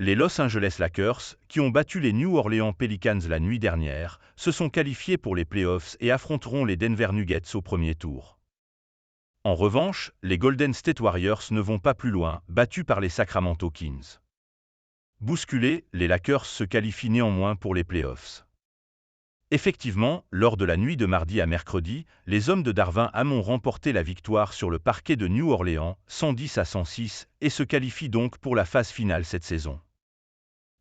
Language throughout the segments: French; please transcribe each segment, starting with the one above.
Les Los Angeles Lakers, qui ont battu les New Orleans Pelicans la nuit dernière, se sont qualifiés pour les playoffs et affronteront les Denver Nuggets au premier tour. En revanche, les Golden State Warriors ne vont pas plus loin, battus par les Sacramento Kings. Bousculés, les Lakers se qualifient néanmoins pour les playoffs. Effectivement, lors de la nuit de mardi à mercredi, les hommes de Darvin Ham ont remporté la victoire sur le parquet de New Orleans, 110-106, et se qualifient donc pour la phase finale cette saison.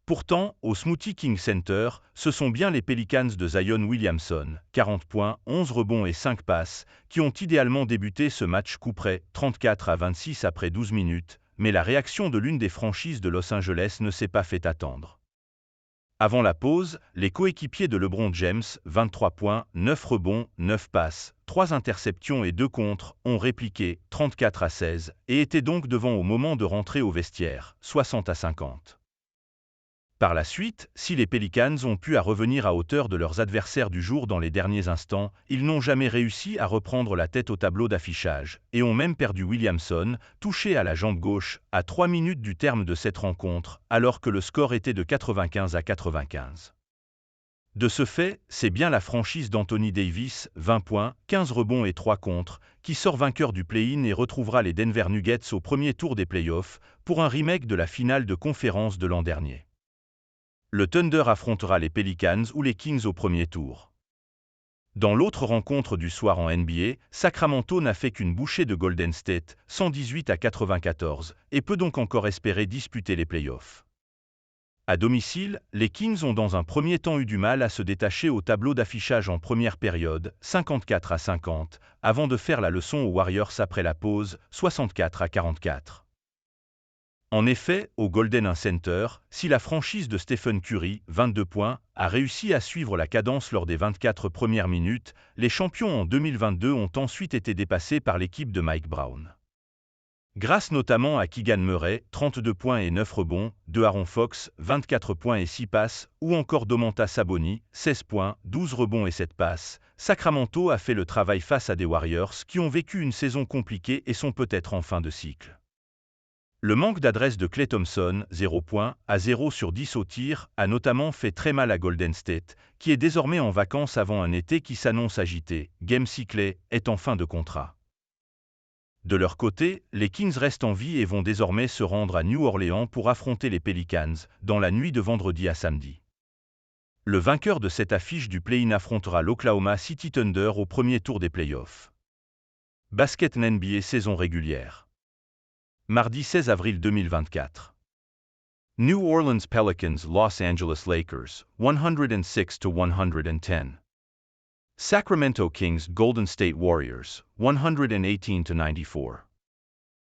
Pourtant, au Smoothie King Center, ce sont bien les Pelicans de Zion Williamson, 40 points, 11 rebonds et 5 passes, qui ont idéalement débuté ce match coup près, 34-26 après 12 minutes, mais la réaction de l'une des franchises de Los Angeles ne s'est pas fait attendre. Avant la pause, les coéquipiers de LeBron James, 23 points, 9 rebonds, 9 passes, 3 interceptions et 2 contres, ont répliqué, 34-16, et étaient donc devant au moment de rentrer au vestiaire, 60-50. Par la suite, si les Pelicans ont pu revenir à hauteur de leurs adversaires du jour dans les derniers instants, ils n'ont jamais réussi à reprendre la tête au tableau d'affichage, et ont même perdu Williamson, touché à la jambe gauche, à 3 minutes du terme de cette rencontre, alors que le score était de 95-95. De ce fait, c'est bien la franchise d'Anthony Davis, 20 points, 15 rebonds et 3 contres, qui sort vainqueur du play-in et retrouvera les Denver Nuggets au premier tour des playoffs, pour un remake de la finale de conférence de l'an dernier. Le Thunder affrontera les Pelicans ou les Kings au premier tour. Dans l'autre rencontre du soir en NBA, Sacramento n'a fait qu'une bouchée de Golden State, 118-94, et peut donc encore espérer disputer les playoffs. À domicile, les Kings ont dans un premier temps eu du mal à se détacher au tableau d'affichage en première période, 54-50, avant de faire la leçon aux Warriors après la pause, 64-44. En effet, au Golden Center, si la franchise de Stephen Curry, 22 points, a réussi à suivre la cadence lors des 24 premières minutes, les champions en 2022 ont ensuite été dépassés par l'équipe de Mike Brown. Grâce notamment à Keegan Murray, 32 points et 9 rebonds, de Aaron Fox, 24 points et 6 passes, ou encore Domantas Sabonis, 16 points, 12 rebonds et 7 passes, Sacramento a fait le travail face à des Warriors qui ont vécu une saison compliquée et sont peut-être en fin de cycle. Le manque d'adresse de Klay Thompson, 0 points, à 0 sur 10 au tir, a notamment fait très mal à Golden State, qui est désormais en vacances avant un été qui s'annonce agité. Game 6 Klay est en fin de contrat. De leur côté, les Kings restent en vie et vont désormais se rendre à New Orleans pour affronter les Pelicans, dans la nuit de vendredi à samedi. Le vainqueur de cette affiche du play-in affrontera l'Oklahoma City Thunder au premier tour des playoffs. Basket NBA saison régulière. Mardi 16 avril 2024. New Orleans Pelicans, Los Angeles Lakers, 106-110. Sacramento Kings, Golden State Warriors, 118-94.